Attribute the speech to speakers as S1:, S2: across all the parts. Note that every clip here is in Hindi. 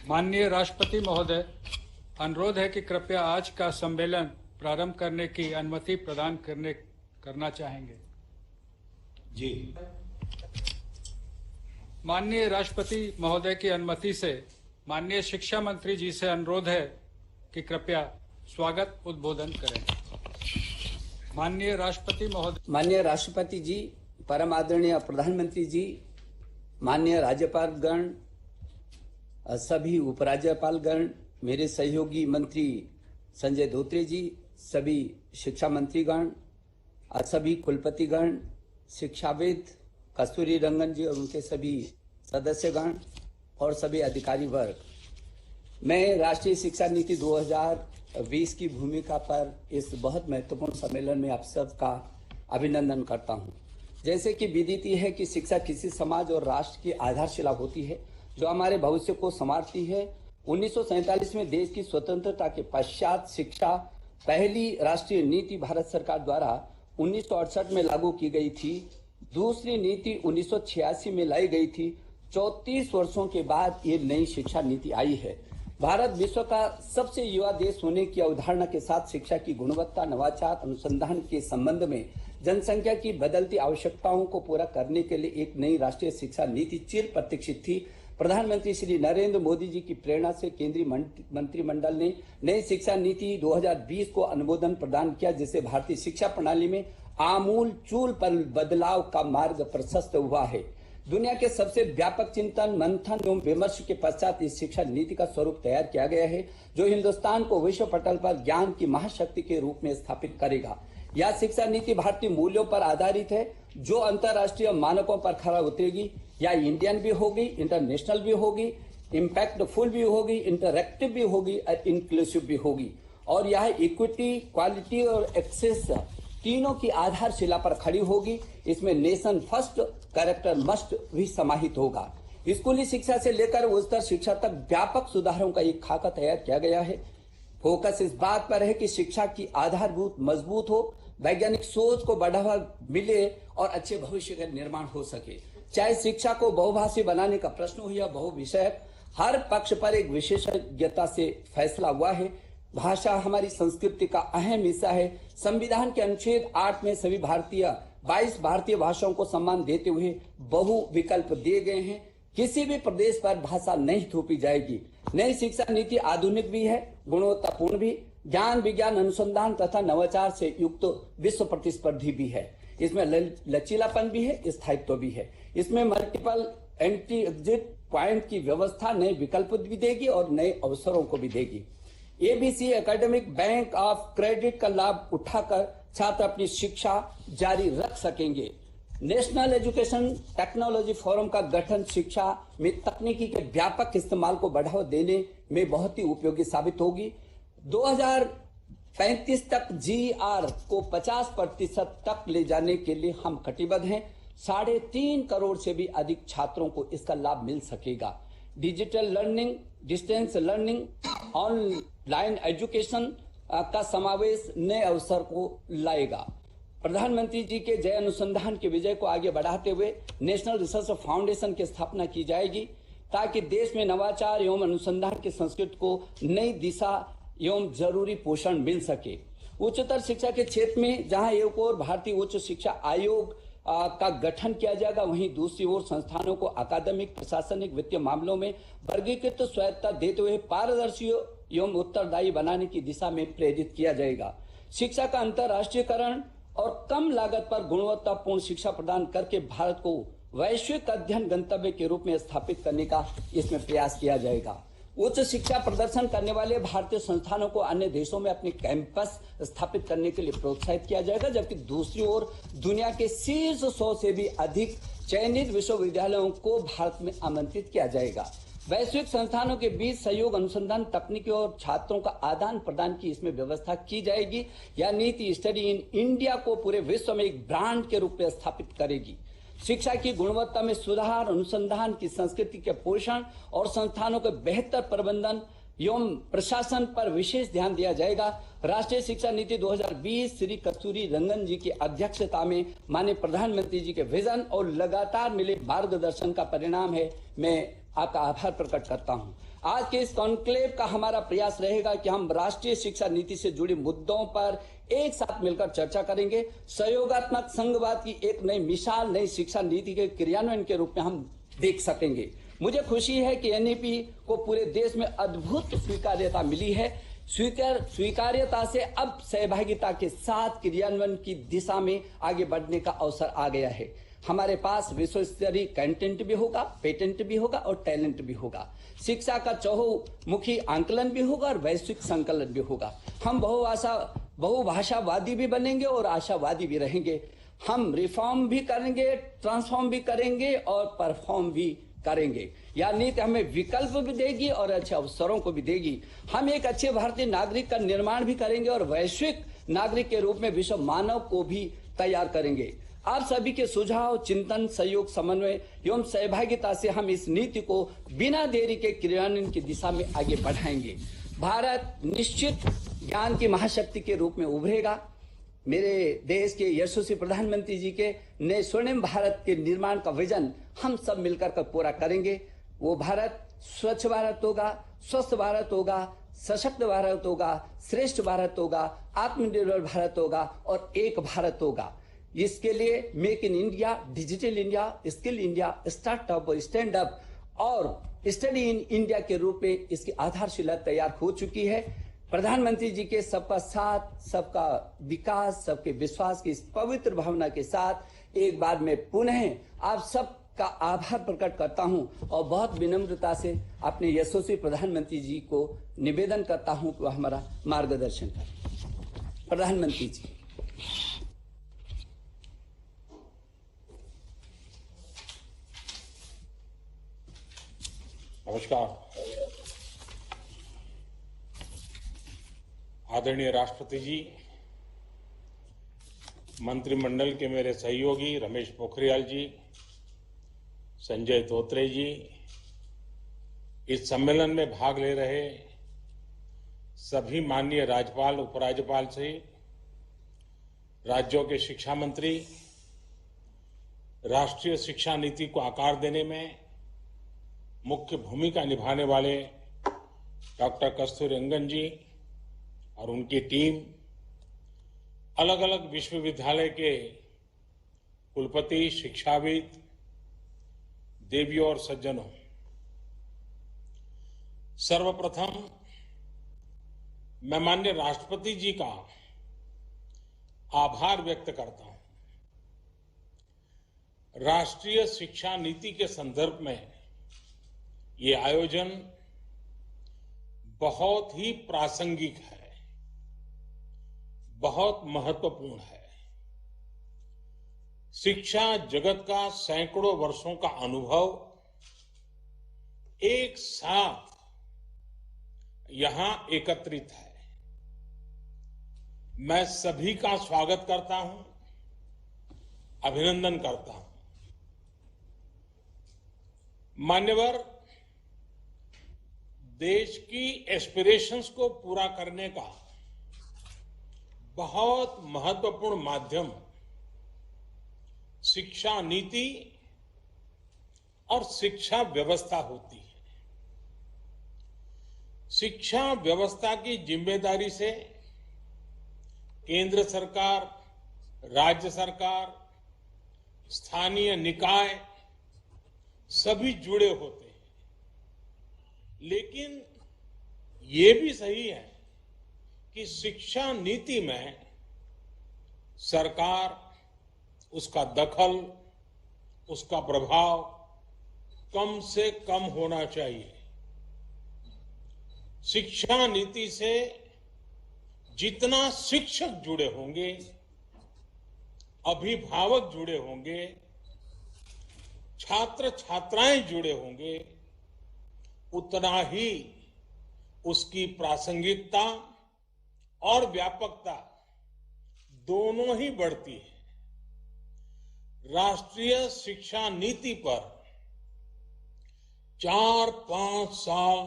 S1: माननीय राष्ट्रपति महोदय, अनुरोध है कि कृपया आज का सम्मेलन प्रारंभ करने की अनुमति प्रदान करना चाहेंगे।
S2: जी।
S1: माननीय राष्ट्रपति महोदय की अनुमति से माननीय शिक्षा मंत्री जी से अनुरोध है कि कृपया स्वागत उद्बोधन करें। माननीय राष्ट्रपति महोदय।
S3: माननीय राष्ट्रपति जी, परम आदरणीय प्रधानमंत्री जी, माननीय राज्यपालगण, सभी उपराज्यपालगण, मेरे सहयोगी मंत्री संजय धोत्रे जी, सभी शिक्षा मंत्रीगण, सभी कुलपतिगण, शिक्षाविद कस्तूरी रंगन जी और उनके सभी सदस्यगण और सभी अधिकारी वर्ग, मैं राष्ट्रीय शिक्षा नीति 2020 की भूमिका पर इस बहुत महत्वपूर्ण सम्मेलन में आप सबका अभिनंदन करता हूं। जैसे कि विदित है कि शिक्षा किसी समाज और राष्ट्र की आधारशिला होती है जो हमारे भविष्य को संवारती है। 1947 में देश की स्वतंत्रता के पश्चात शिक्षा पहली राष्ट्रीय नीति भारत सरकार द्वारा 1968 में लागू की गई थी। दूसरी नीति 1986 में लाई गई थी। 34 वर्षों के बाद ये नई शिक्षा नीति आई है। भारत विश्व का सबसे युवा देश होने की अवधारणा के साथ शिक्षा की गुणवत्ता, नवाचार, अनुसंधान के संबंध में जनसंख्या की बदलती आवश्यकताओं को पूरा करने के लिए एक नई राष्ट्रीय शिक्षा नीति चिर प्रतीक्षित थी। प्रधानमंत्री श्री नरेंद्र मोदी जी की प्रेरणा से केंद्रीय मंत्रिमंडल ने नई शिक्षा नीति 2020 को अनुमोदन प्रदान किया, जिससे भारतीय शिक्षा प्रणाली में आमूल चूल पर बदलाव का मार्ग प्रशस्त हुआ है। दुनिया के सबसे व्यापक चिंतन, मंथन एवं विमर्श के पश्चात इस शिक्षा नीति का स्वरूप तैयार किया गया है, जो हिंदुस्तान को विश्व पटल पर ज्ञान की महाशक्ति के रूप में स्थापित करेगा। यह शिक्षा नीति भारतीय मूल्यों पर आधारित है, जो अंतर्राष्ट्रीय मानकों पर खरा उतरेगी। या इंडियन भी होगी, इंटरनेशनल भी होगी, इम्पैक्टफुल भी होगी, इंटरएक्टिव भी होगी और इंक्लूसिव भी होगी। और यह इक्विटी, क्वालिटी और एक्सेस तीनों की आधारशिला पर खड़ी होगी। इसमें नेशन फर्स्ट, कैरेक्टर मस्ट भी समाहित होगा। स्कूली शिक्षा से लेकर उच्चतर शिक्षा तक व्यापक सुधारों का एक खाका तैयार किया गया है। फोकस इस बात पर है कि शिक्षा की आधारभूत मजबूत हो, वैज्ञानिक सोच को बढ़ावा मिले और अच्छे भविष्य का निर्माण हो सके। चाहे शिक्षा को बहुभाषी बनाने का प्रश्न हो या बहुविषयक, हर पक्ष पर एक विशेषज्ञता से फैसला हुआ है। भाषा हमारी संस्कृति का अहम हिस्सा है। संविधान के अनुच्छेद 8 में सभी 22 भारतीय भाषाओं को सम्मान देते हुए बहु विकल्प दिए गए हैं। किसी भी प्रदेश पर भाषा नहीं थोपी जाएगी। नई शिक्षा नीति आधुनिक भी है, गुणवत्तापूर्ण भी, ज्ञान, विज्ञान, अनुसंधान तथा नवाचार से युक्त विश्व प्रतिस्पर्धी भी है। इसमें लचीलापन भी है, स्थायित्व भी है। इसमें मल्टीपल एंट्री एग्जिट पॉइंट की व्यवस्था नए विकल्प भी देगी और नए अवसरों को भी देगी। ABC academic bank of credit का लाभ उठाकर छात्र अपनी शिक्षा जारी रख सकेंगे। नेशनल एजुकेशन टेक्नोलॉजी फोरम का गठन शिक्षा में तकनीकी के व्यापक इस्तेमाल को बढ़ावा देने में बहुत ही उपयोगी साबित होगी। 2035 तक जीआर को 50% तक ले जाने के लिए हम कटिबद्ध हैं। 3.5 करोड़ से भी अधिक छात्रों को इसका लाभ मिल सकेगा। Digital learning, distance learning, online education का समावेश नए अवसर को लाएगा। प्रधानमंत्री जी के जय अनुसंधान के विजय को आगे बढ़ाते हुए नेशनल रिसर्च फाउंडेशन की स्थापना की जाएगी, ताकि देश में नवाचार एवं अनुसंधान की संस्कृति को नई दिशा एवं जरूरी पोषण मिल सके। उच्चतर शिक्षा के क्षेत्र में जहां एक ओर भारतीय उच्च शिक्षा आयोग का गठन किया जाएगा, वहीं दूसरी ओर संस्थानों को अकादमिक, प्रशासनिक, वित्तीय मामलों में वर्गीकृत स्वायत्तता देते हुए पारदर्शी एवं उत्तरदायी बनाने की दिशा में प्रेरित किया जाएगा। शिक्षा का अंतर्राष्ट्रीयकरण और कम लागत पर गुणवत्तापूर्ण शिक्षा प्रदान करके भारत को वैश्विक अध्ययन गंतव्य के रूप में स्थापित करने का इसमें प्रयास किया जाएगा। उच्च शिक्षा प्रदर्शन करने वाले भारतीय संस्थानों को अन्य देशों में अपने कैंपस स्थापित करने के लिए प्रोत्साहित किया जाएगा, जबकि दूसरी ओर दुनिया के शीर्ष 100 से भी अधिक चयनित विश्वविद्यालयों को भारत में आमंत्रित किया जाएगा। वैश्विक संस्थानों के बीच सहयोग, अनुसंधान, तकनीकी और छात्रों का आदान प्रदान की इसमें व्यवस्था की जाएगी। यह नीति स्टडी इन इंडिया को पूरे विश्व में एक ब्रांड के रूप में स्थापित करेगी। शिक्षा की गुणवत्ता में सुधार, अनुसंधान की संस्कृति के पोषण और संस्थानों के बेहतर प्रबंधन एवं प्रशासन पर विशेष ध्यान दिया जाएगा। राष्ट्रीय शिक्षा नीति 2020 श्री कस्तूरी रंगन जी की अध्यक्षता में माननीय प्रधानमंत्री जी के विजन और लगातार मिले मार्गदर्शन का परिणाम है। मैं आपका आभार प्रकट करता हूं। आज के इस कॉन्क्लेव का हमारा प्रयास रहेगा कि हम राष्ट्रीय शिक्षा नीति से जुड़े मुद्दों पर एक साथ मिलकर चर्चा करेंगे। सहयोगात्मक संघवाद की एक नई मिसाल नई शिक्षा नीति के क्रियान्वयन के रूप में हम देख सकेंगे। मुझे खुशी है कि एनईपी को पूरे देश में अद्भुत स्वीकार्यता मिली है। स्वीकार्यता से अब सहभागिता के साथ क्रियान्वयन की दिशा में आगे बढ़ने का अवसर आ गया है। हमारे पास विश्व स्तरीय कंटेंट भी होगा, पेटेंट भी होगा और टैलेंट भी होगा। शिक्षा का चहुमुखी आंकलन भी होगा और वैश्विक संकलन भी होगा। हम बहुभाषावादी भी बनेंगे और आशावादी भी रहेंगे। हम रिफॉर्म भी करेंगे, ट्रांसफॉर्म भी करेंगे और परफॉर्म भी करेंगे। यह नीति हमें विकल्प भी देगी और अच्छे अवसरों को भी देगी। हम एक अच्छे भारतीय नागरिक का निर्माण भी करेंगे और वैश्विक नागरिक के रूप में विश्व मानव को भी तैयार करेंगे। आप सभी के सुझाव, चिंतन, सहयोग, समन्वय एवं सहभागिता से हम इस नीति को बिना देरी के क्रियान्वयन की दिशा में आगे बढ़ाएंगे। भारत निश्चित ज्ञान की महाशक्ति के रूप में उभरेगा। मेरे देश के यशस्वी प्रधानमंत्री जी के नए स्वर्णिम भारत के निर्माण का विजन हम सब मिलकर कर पूरा करेंगे। वो भारत स्वच्छ भारत होगा, स्वस्थ भारत होगा, सशक्त भारत होगा, श्रेष्ठ भारत होगा, आत्मनिर्भर भारत होगा और एक भारत होगा। इसके लिए make in India, digital India, skill India, startup और स्टैंड अप और स्टडी इन इंडिया के रूप में इसकी आधारशिला तैयार हो चुकी है। प्रधानमंत्री जी के सबका साथ, सबका विकास, सबके विश्वास की इस पवित्र भावना के साथ एक बार मैं पुनः आप सबका आभार प्रकट करता हूं और बहुत विनम्रता से अपने यशस्वी प्रधानमंत्री जी को निवेदन करता हूं कि वह हमारा मार्गदर्शन करें। प्रधानमंत्री जी।
S4: नमस्कार। आदरणीय राष्ट्रपति जी, मंत्रिमंडल के मेरे सहयोगी रमेश पोखरियाल जी, संजय धोत्रे जी, इस सम्मेलन में भाग ले रहे सभी माननीय राज्यपाल, उपराज्यपाल से राज्यों के शिक्षा मंत्री, राष्ट्रीय शिक्षा नीति को आकार देने में मुख्य भूमिका निभाने वाले डॉक्टर कस्तूरी रंगन जी और उनकी टीम, अलग अलग विश्वविद्यालय के कुलपति, शिक्षाविद, देवियों और सज्जनों, सर्वप्रथम मैं माननीय राष्ट्रपति जी का आभार व्यक्त करता हूं। राष्ट्रीय शिक्षा नीति के संदर्भ में ये आयोजन बहुत ही प्रासंगिक है, बहुत महत्वपूर्ण है। शिक्षा जगत का सैकड़ों वर्षों का अनुभव एक साथ यहां एकत्रित है। मैं सभी का स्वागत करता हूं, अभिनंदन करता हूं। मान्यवर, देश की एस्पिरेशंस को पूरा करने का बहुत महत्वपूर्ण माध्यम शिक्षा नीति और शिक्षा व्यवस्था होती है। शिक्षा व्यवस्था की जिम्मेदारी से केंद्र सरकार, राज्य सरकार, स्थानीय निकाय सभी जुड़े होते हैं। लेकिन ये भी सही है कि शिक्षा नीति में सरकार, उसका दखल, उसका प्रभाव कम से कम होना चाहिए। शिक्षा नीति से जितना शिक्षक जुड़े होंगे, अभिभावक जुड़े होंगे, छात्र छात्राएं जुड़े होंगे, उतना ही उसकी प्रासंगिकता और व्यापकता दोनों ही बढ़ती है। राष्ट्रीय शिक्षा नीति पर 4-5 साल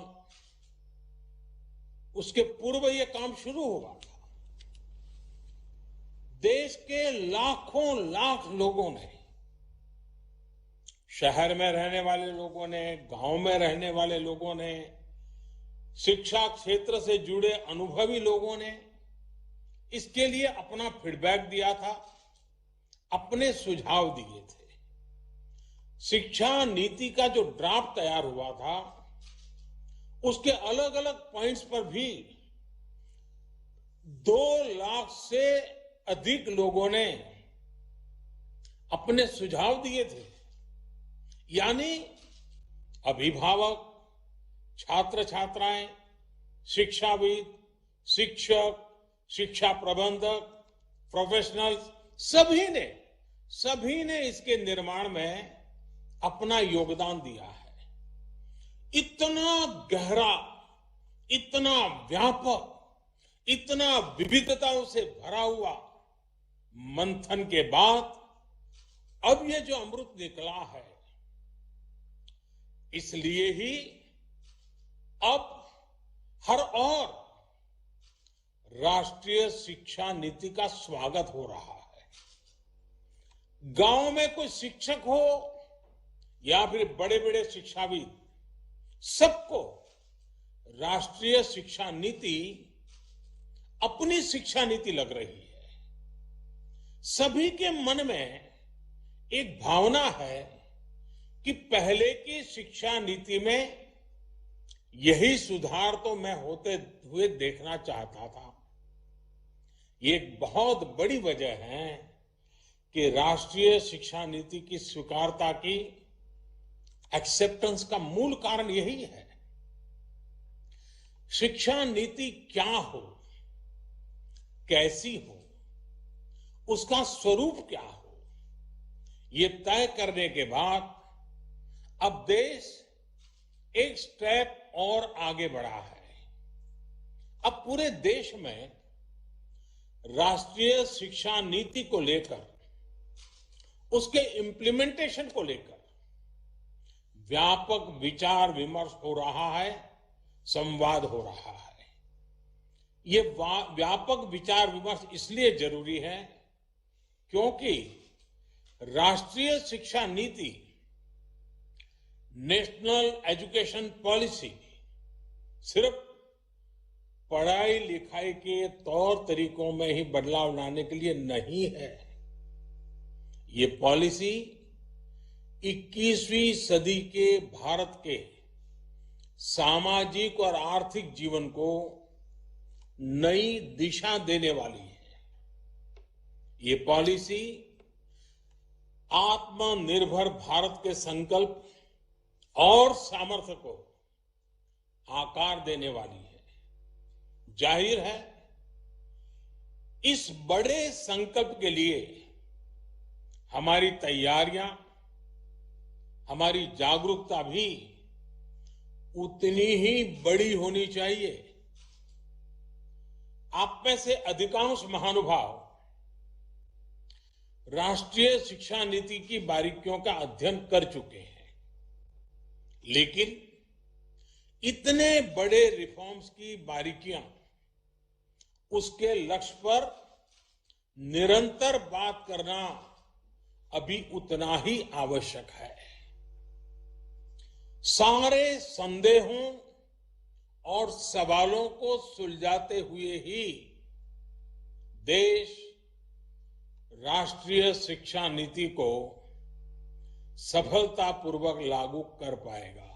S4: उसके पूर्व ये काम शुरू हुआ था। देश के लाखों लाख लोगों ने, शहर में रहने वाले लोगों ने, गांव में रहने वाले लोगों ने, शिक्षा क्षेत्र से जुड़े अनुभवी लोगों ने इसके लिए अपना फीडबैक दिया था, अपने सुझाव दिए थे। शिक्षा नीति का जो ड्राफ्ट तैयार हुआ था, उसके अलग अलग पॉइंट्स पर भी 2 लाख से अधिक लोगों ने अपने सुझाव दिए थे। यानी अभिभावक, छात्र छात्राएं, शिक्षाविद, शिक्षक, शिक्षा प्रबंधक, प्रोफेशनल्स, सभी ने इसके निर्माण में अपना योगदान दिया है। इतना गहरा, इतना व्यापक, इतना विविधताओं से भरा हुआ मंथन के बाद अब ये जो अमृत निकला है, इसलिए ही अब हर और राष्ट्रीय शिक्षा नीति का स्वागत हो रहा है। गांव में कोई शिक्षक हो या फिर बड़े बड़े शिक्षाविद, सबको राष्ट्रीय शिक्षा नीति अपनी शिक्षा नीति लग रही है। सभी के मन में एक भावना है कि पहले की शिक्षा नीति में यही सुधार तो मैं होते हुए देखना चाहता था। ये एक बहुत बड़ी वजह है कि राष्ट्रीय शिक्षा नीति की स्वीकारता की एक्सेप्टेंस का मूल कारण यही है। शिक्षा नीति क्या हो, कैसी हो, उसका स्वरूप क्या हो, ये तय करने के बाद अब देश एक स्टेप और आगे बढ़ा है। अब पूरे देश में राष्ट्रीय शिक्षा नीति को लेकर, उसके इम्प्लीमेंटेशन को लेकर व्यापक विचार विमर्श हो रहा है, संवाद हो रहा है। ये व्यापक विचार विमर्श इसलिए जरूरी है क्योंकि राष्ट्रीय शिक्षा नीति, नेशनल एजुकेशन पॉलिसी सिर्फ पढ़ाई लिखाई के तौर तरीकों में ही बदलाव लाने के लिए नहीं है। ये पॉलिसी 21वीं सदी के भारत के सामाजिक और आर्थिक जीवन को नई दिशा देने वाली है। ये पॉलिसी आत्मनिर्भर भारत के संकल्प और सामर्थ्य को आकार देने वाली है। जाहिर है, इस बड़े संकल्प के लिए हमारी तैयारियां, हमारी जागरूकता भी उतनी ही बड़ी होनी चाहिए। आप में से अधिकांश महानुभाव राष्ट्रीय शिक्षा नीति की बारीकियों का अध्ययन कर चुके हैं, लेकिन इतने बड़े रिफॉर्म्स की बारीकियां, उसके लक्ष्य पर निरंतर बात करना अभी उतना ही आवश्यक है। सारे संदेहों और सवालों को सुलझाते हुए ही देश राष्ट्रीय शिक्षा नीति को सफलतापूर्वक लागू कर पाएगा।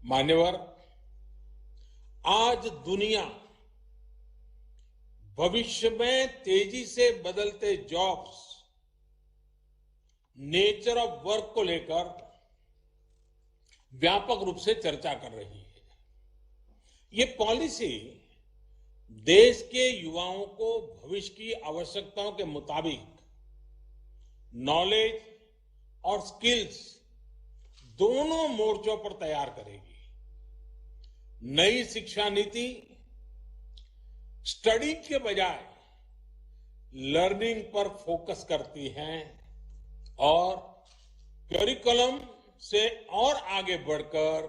S4: मान्यवर, आज दुनिया भविष्य में तेजी से बदलते जॉब्स, नेचर ऑफ वर्क को लेकर व्यापक रूप से चर्चा कर रही है। ये पॉलिसी देश के युवाओं को भविष्य की आवश्यकताओं के मुताबिक नॉलेज और स्किल्स दोनों मोर्चों पर तैयार करेगी। नई शिक्षा नीति स्टडी के बजाय लर्निंग पर फोकस करती है और करिकुलम से और आगे बढ़कर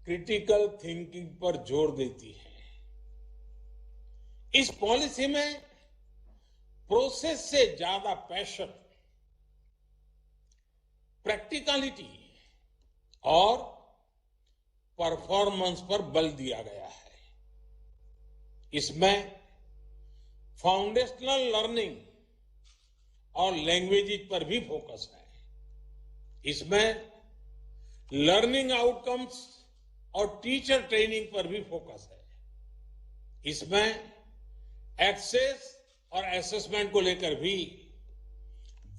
S4: क्रिटिकल थिंकिंग पर जोर देती है। इस पॉलिसी में प्रोसेस से ज्यादा पैशन, प्रैक्टिकलिटी और परफॉर्मेंस पर बल दिया गया है। इसमें फाउंडेशनल लर्निंग और लैंग्वेजेस पर भी फोकस है। इसमें लर्निंग आउटकम्स और टीचर ट्रेनिंग पर भी फोकस है। इसमें एक्सेस और असेसमेंट को लेकर भी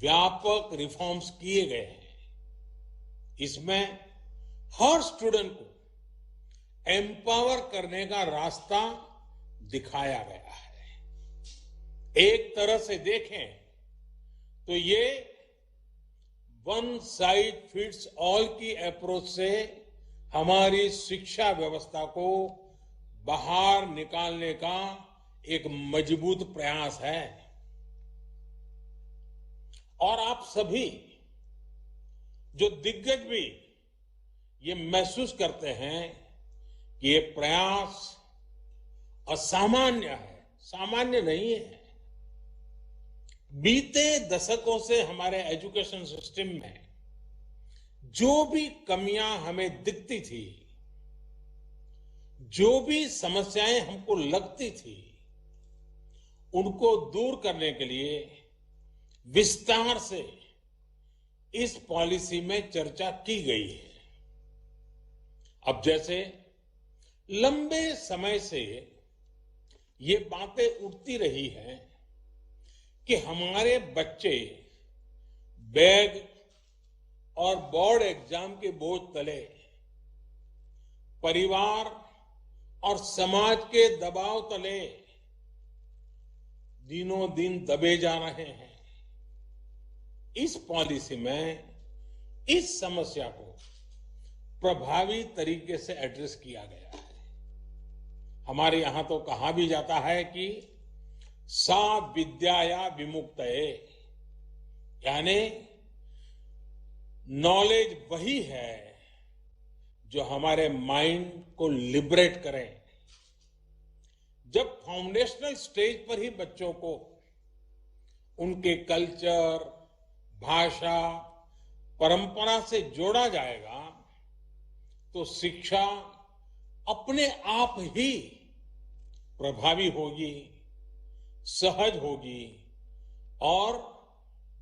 S4: व्यापक रिफॉर्म्स किए गए हैं। इसमें हर स्टूडेंट को एम्पावर करने का रास्ता दिखाया गया है। एक तरह से देखें तो ये वन साइज फिट्स ऑल की अप्रोच से हमारी शिक्षा व्यवस्था को बाहर निकालने का एक मजबूत प्रयास है। और आप सभी जो दिग्गज भी ये महसूस करते हैं कि ये प्रयास असामान्य है, सामान्य नहीं है। बीते दशकों से हमारे एजुकेशन सिस्टम में जो भी कमियां हमें दिखती थी, जो भी समस्याएं हमको लगती थी, उनको दूर करने के लिए विस्तार से इस पॉलिसी में चर्चा की गई है। अब जैसे लंबे समय से ये बातें उठती रही हैं कि हमारे बच्चे बैग और बोर्ड एग्जाम के बोझ तले, परिवार और समाज के दबाव तले दिनों दिन दबे जा रहे हैं। इस पॉलिसी में इस समस्या को प्रभावी तरीके से एड्रेस किया गया है। हमारे यहां तो कहा भी जाता है कि सा विद्याया विमुक्तये, यानी नॉलेज वही है जो हमारे माइंड को लिबरेट करे। जब फाउंडेशनल स्टेज पर ही बच्चों को उनके कल्चर, भाषा, परंपरा से जोड़ा जाएगा तो शिक्षा अपने आप ही प्रभावी होगी, सहज होगी और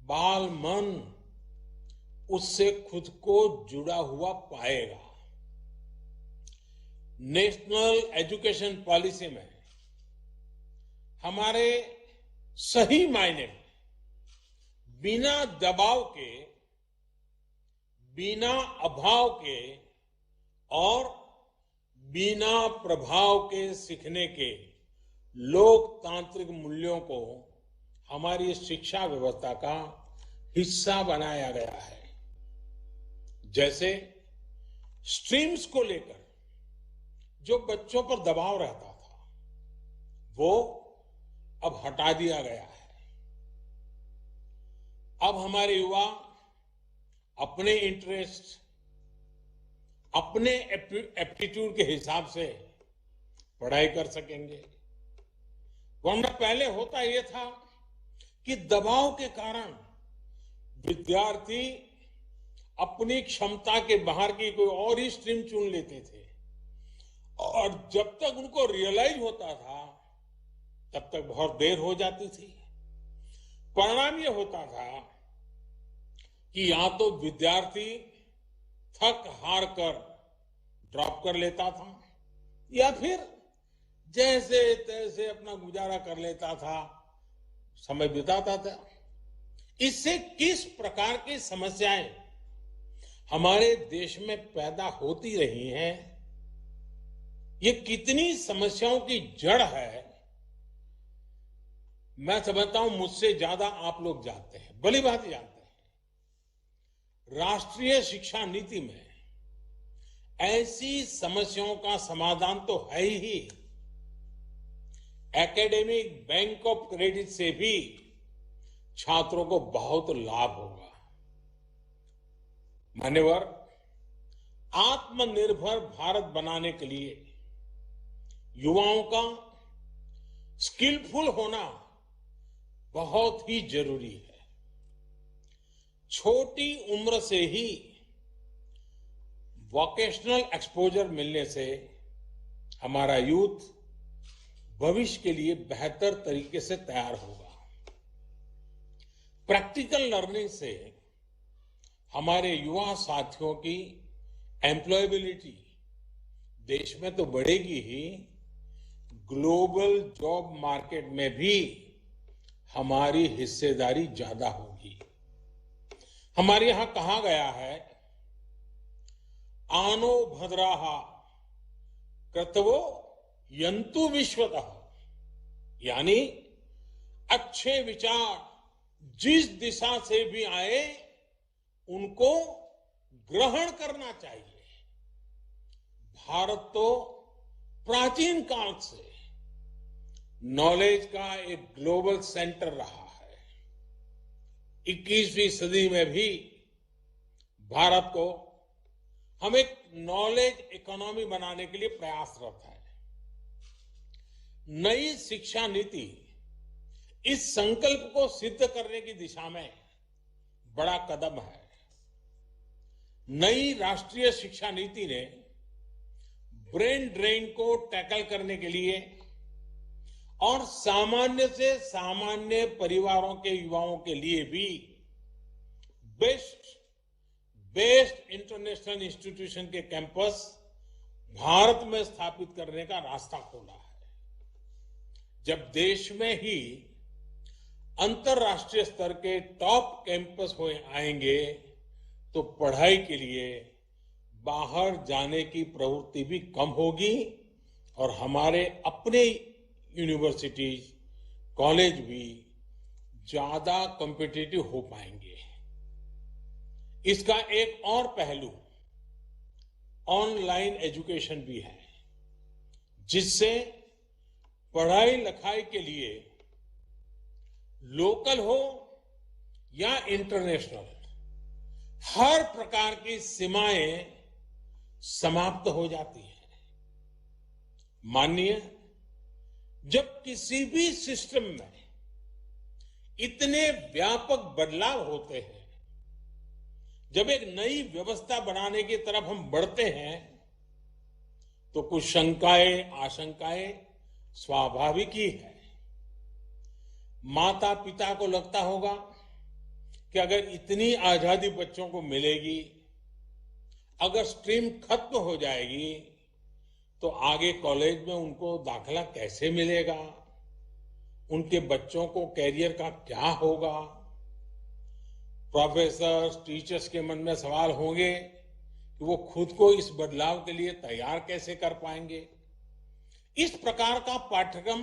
S4: बाल मन उससे खुद को जुड़ा हुआ पाएगा। नेशनल एजुकेशन पॉलिसी में हमारे सही मायने में बिना दबाव के, बिना अभाव के और बिना प्रभाव के सीखने के लोकतांत्रिक मूल्यों को हमारी शिक्षा व्यवस्था का हिस्सा बनाया गया है। जैसे स्ट्रीम्स को लेकर जो बच्चों पर दबाव रहता था, वो अब हटा दिया गया है। अब हमारे युवा अपने इंटरेस्ट, अपने एप्टीट्यूड के हिसाब से पढ़ाई कर सकेंगे। वरना पहले होता यह था कि दबाव के कारण विद्यार्थी अपनी क्षमता के बाहर की कोई और ही स्ट्रीम चुन लेते थे और जब तक उनको रियलाइज होता था तब तक बहुत देर हो जाती थी। परिणाम यह होता था कि या तो विद्यार्थी थक हार कर ड्रॉप कर लेता था या फिर जैसे तैसे अपना गुजारा कर लेता था, समय बिताता था। इससे किस प्रकार की समस्याएं हमारे देश में पैदा होती रही हैं, ये कितनी समस्याओं की जड़ है, मैं समझता हूं मुझसे ज्यादा आप लोग जानते हैं, भली भांति जानते हैं। राष्ट्रीय शिक्षा नीति में ऐसी समस्याओं का समाधान तो है ही। एकेडमिक बैंक ऑफ क्रेडिट से भी छात्रों को बहुत लाभ होगा। मान्यवर, आत्मनिर्भर भारत बनाने के लिए युवाओं का स्किलफुल होना बहुत ही जरूरी है। छोटी उम्र से ही वोकेशनल एक्सपोजर मिलने से हमारा यूथ भविष्य के लिए बेहतर तरीके से तैयार होगा। प्रैक्टिकल लर्निंग से हमारे युवा साथियों की एम्प्लॉयबिलिटी देश में तो बढ़ेगी ही, ग्लोबल जॉब मार्केट में भी हमारी हिस्सेदारी ज्यादा होगी। हमारे यहां कहा गया है, आनो भद्राः क्रतवो यन्तु विश्वतः, यानी अच्छे विचार जिस दिशा से भी आए उनको ग्रहण करना चाहिए। भारत तो प्राचीन काल से नॉलेज का एक ग्लोबल सेंटर रहा है। 21वीं सदी में भी भारत को हम एक नॉलेज इकोनॉमी बनाने के लिए प्रयासरत है। नई शिक्षा नीति इस संकल्प को सिद्ध करने की दिशा में बड़ा कदम है। नई राष्ट्रीय शिक्षा नीति ने ब्रेन ड्रेन को टैकल करने के लिए और सामान्य से सामान्य परिवारों के युवाओं के लिए भी बेस्ट इंटरनेशनल इंस्टीट्यूशन के कैंपस भारत में स्थापित करने का रास्ता खोला है। जब देश में ही अंतर्राष्ट्रीय स्तर के टॉप कैंपस आएंगे तो पढ़ाई के लिए बाहर जाने की प्रवृत्ति भी कम होगी और हमारे अपने यूनिवर्सिटीज, कॉलेज भी ज्यादा कॉम्पिटिटिव हो पाएंगे। इसका एक और पहलू ऑनलाइन एजुकेशन भी है, जिससे पढ़ाई लिखाई के लिए लोकल हो या इंटरनेशनल, हर प्रकार की सीमाएं समाप्त हो जाती हैं। मानिए, जब किसी भी सिस्टम में इतने व्यापक बदलाव होते हैं, जब एक नई व्यवस्था बनाने की तरफ हम बढ़ते हैं, तो कुछ शंकाएं, आशंकाएं स्वाभाविक ही है। माता पिता को लगता होगा कि अगर इतनी आजादी बच्चों को मिलेगी, अगर स्ट्रीम खत्म हो जाएगी, तो आगे कॉलेज में उनको दाखिला कैसे मिलेगा, उनके बच्चों को कैरियर का क्या होगा। प्रोफेसर्स, टीचर्स के मन में सवाल होंगे कि वो खुद को इस बदलाव के लिए तैयार कैसे कर पाएंगे। इस प्रकार का पाठ्यक्रम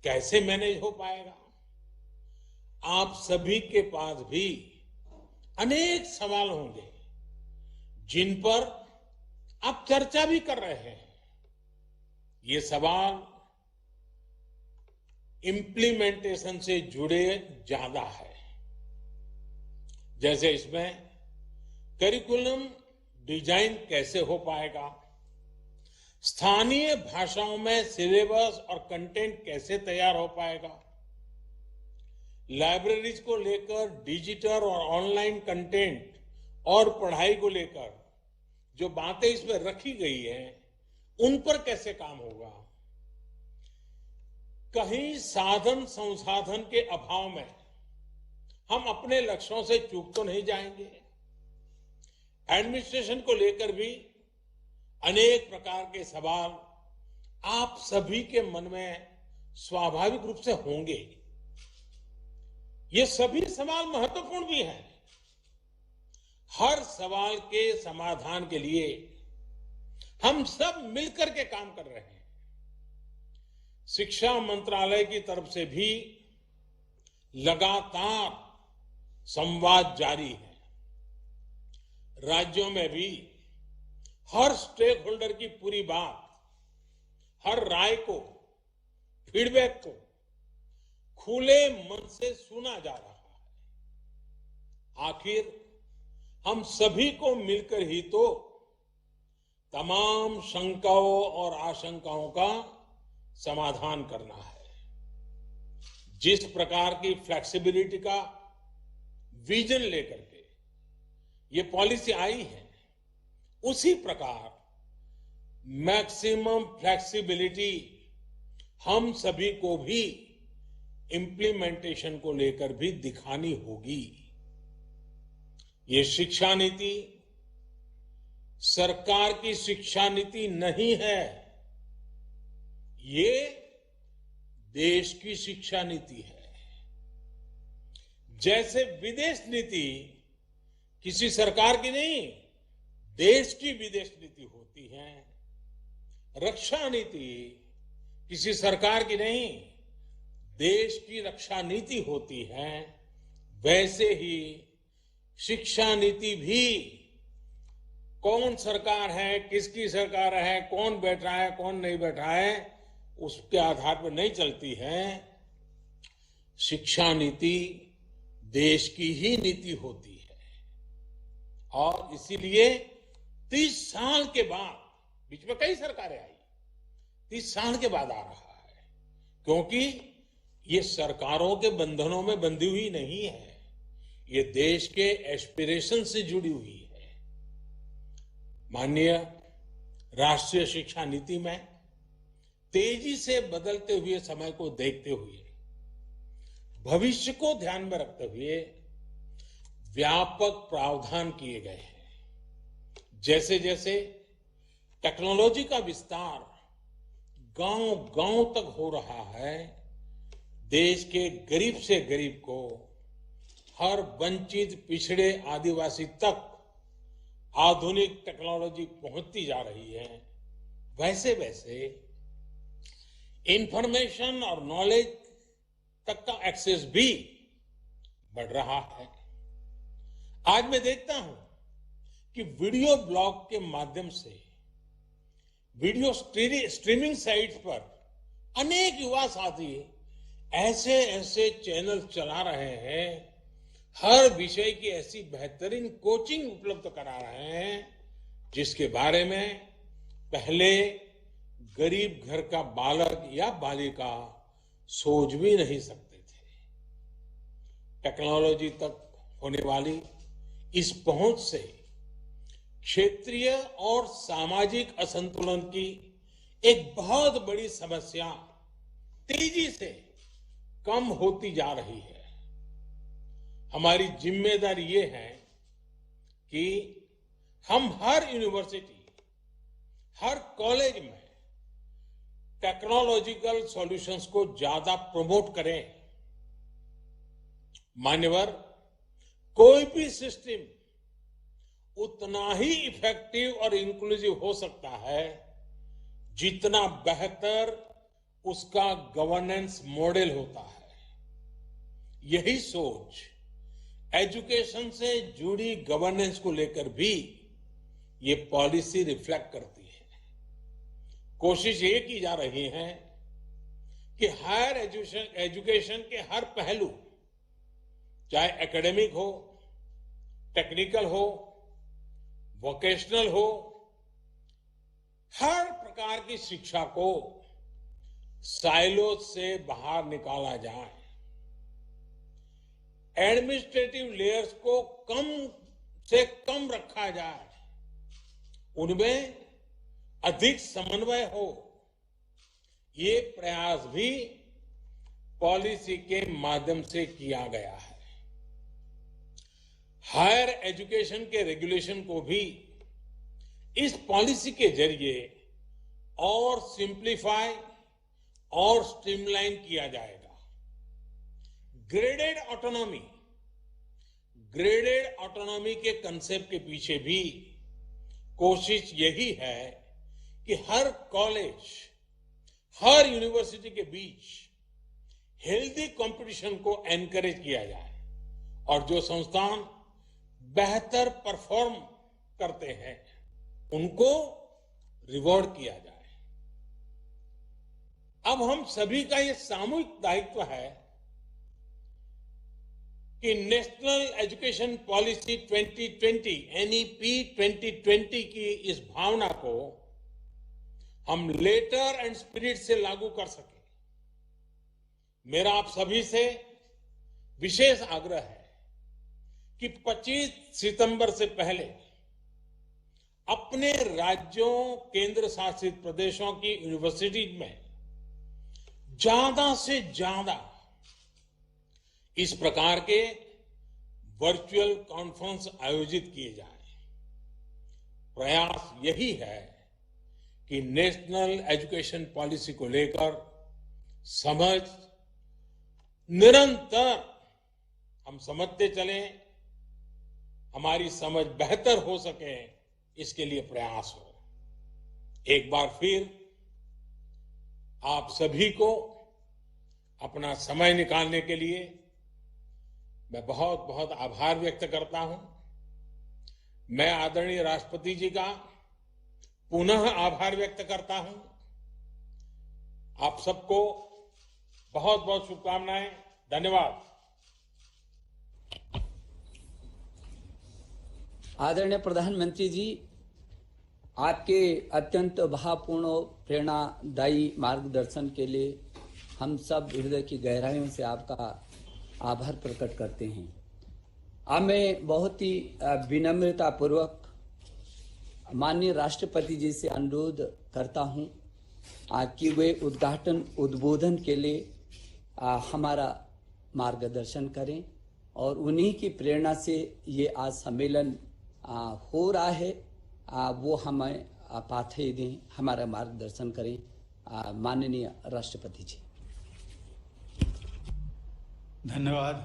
S4: कैसे मैनेज हो पाएगा। आप सभी के पास भी अनेक सवाल होंगे जिन पर आप चर्चा भी कर रहे हैं। ये सवाल इंप्लीमेंटेशन से जुड़े ज्यादा है। जैसे इसमें करिकुलम डिजाइन कैसे हो पाएगा, स्थानीय भाषाओं में सिलेबस और कंटेंट कैसे तैयार हो पाएगा, लाइब्रेरीज को लेकर डिजिटल और ऑनलाइन कंटेंट और पढ़ाई को लेकर जो बातें इसमें रखी गई हैं, उन पर कैसे काम होगा। कहीं साधन संसाधन के अभाव में हम अपने लक्ष्यों से चूक तो नहीं जाएंगे। एडमिनिस्ट्रेशन को लेकर भी अनेक प्रकार के सवाल आप सभी के मन में स्वाभाविक रूप से होंगे। ये सभी सवाल महत्वपूर्ण भी हैं। हर सवाल के समाधान के लिए हम सब मिलकर के काम कर रहे हैं। शिक्षा मंत्रालय की तरफ से भी लगातार संवाद जारी है। राज्यों में भी हर स्टेक होल्डर की पूरी बात, हर राय को, फीडबैक को खुले मन से सुना जा रहा है। आखिर हम सभी को मिलकर ही तो तमाम शंकाओं और आशंकाओं का समाधान करना है। जिस प्रकार की फ्लेक्सिबिलिटी का विजन लेकर के ये पॉलिसी आई है, उसी प्रकार मैक्सिमम फ्लेक्सिबिलिटी हम सभी को भी इम्प्लीमेंटेशन को लेकर भी दिखानी होगी। ये शिक्षा नीति सरकार की शिक्षा नीति नहीं है, ये देश की शिक्षा नीति है। जैसे विदेश नीति किसी सरकार की नहीं, देश की विदेश नीति होती है, रक्षा नीति किसी सरकार की नहीं, देश की रक्षा नीति होती है, वैसे ही शिक्षा नीति भी कौन सरकार है, किसकी सरकार है, कौन बैठा है, कौन नहीं बैठा है, उसके आधार पर नहीं चलती है। शिक्षा नीति देश की ही नीति होती है और इसीलिए 30 साल के बाद, बीच में कई सरकारें आई, 30 साल के बाद आ रहा है, क्योंकि ये सरकारों के बंधनों में बंधी हुई नहीं है, ये देश के एस्पिरेशन से जुड़ी हुई है। माननीय राष्ट्रीय शिक्षा नीति में तेजी से बदलते हुए समय को देखते हुए, भविष्य को ध्यान में रखते हुए व्यापक प्रावधान किए गए हैं। जैसे जैसे टेक्नोलॉजी का विस्तार गांव-गांव तक हो रहा है, देश के गरीब से गरीब को, हर वंचित पिछड़े आदिवासी तक आधुनिक टेक्नोलॉजी पहुंचती जा रही है, वैसे वैसे इंफॉर्मेशन और नॉलेज तक का एक्सेस भी बढ़ रहा है। आज मैं देखता हूं कि वीडियो ब्लॉग के माध्यम से वीडियो स्ट्रीमिंग साइट्स पर अनेक युवा साथी ऐसे ऐसे चैनल चला रहे हैं, हर विषय की ऐसी बेहतरीन कोचिंग उपलब्ध करा रहे हैं जिसके बारे में पहले गरीब घर का बालक या बालिका सोच भी नहीं सकते थे। टेक्नोलॉजी तक होने वाली इस पहुंच से क्षेत्रीय और सामाजिक असंतुलन की एक बहुत बड़ी समस्या तेजी से कम होती जा रही है। हमारी जिम्मेदारी ये है कि हम हर यूनिवर्सिटी, हर कॉलेज में टेक्नोलॉजिकल सॉल्यूशंस को ज्यादा प्रमोट करें। मान्यवर, कोई भी सिस्टम उतना ही इफेक्टिव और इंक्लूसिव हो सकता है जितना बेहतर उसका गवर्नेंस मॉडल होता है। यही सोच एजुकेशन से जुड़ी गवर्नेंस को लेकर भी ये पॉलिसी रिफ्लेक्ट करती है। कोशिश ये की जा रही है कि हायर एजुकेशन के हर पहलू, चाहे एकेडमिक हो, टेक्निकल हो, वोकेशनल हो, हर प्रकार की शिक्षा को साइलो से बाहर निकाला जाए, एडमिनिस्ट्रेटिव लेयर्स को कम से कम रखा जाए, उनमें अधिक समन्वय हो। ये प्रयास भी पॉलिसी के माध्यम से किया गया है। हायर एजुकेशन के रेगुलेशन को भी इस पॉलिसी के जरिए और सिंप्लीफाई और स्ट्रीमलाइन किया जाएगा। ग्रेडेड ऑटोनॉमी के कंसेप्ट के पीछे भी कोशिश यही है कि हर कॉलेज, हर यूनिवर्सिटी के बीच हेल्दी कंपटीशन को एनकरेज किया जाए और जो संस्थान बेहतर परफॉर्म करते हैं उनको रिवॉर्ड किया जाए। अब हम सभी का ये सामूहिक दायित्व है कि नेशनल एजुकेशन पॉलिसी 2020 NEP 2020 की इस भावना को हम लेटर एंड स्पिरिट से लागू कर सके। मेरा आप सभी से विशेष आग्रह है कि 25 सितंबर से पहले अपने राज्यों, केंद्र शासित प्रदेशों की यूनिवर्सिटीज में ज्यादा से ज्यादा इस प्रकार के वर्चुअल कॉन्फ्रेंस आयोजित किए जाएं। प्रयास यही है कि नेशनल एजुकेशन पॉलिसी को लेकर समझ निरंतर हम समझते चलें, हमारी समझ बेहतर हो सके, इसके लिए प्रयास हो। एक बार फिर आप सभी को अपना समय निकालने के लिए मैं बहुत बहुत आभार व्यक्त करता हूं। मैं आदरणीय राष्ट्रपति जी का पुनः आभार व्यक्त करता हूं। आप सबको बहुत बहुत शुभकामनाएं। धन्यवाद।
S3: आदरणीय प्रधानमंत्री जी, आपके अत्यंत भावपूर्ण और प्रेरणादायी मार्गदर्शन के लिए हम सब हृदय की गहराइयों से आपका आभार प्रकट करते हैं। अब मैं बहुत ही विनम्रता पूर्वक माननीय राष्ट्रपति जी से अनुरोध करता हूं कि वे उद्बोधन के लिए हमारा मार्गदर्शन करें और उन्हीं की प्रेरणा से ये आज सम्मेलन हो रहा है, वो हमें पाथेय दें, हमारा मार्गदर्शन करें। माननीय राष्ट्रपति जी।
S2: धन्यवाद।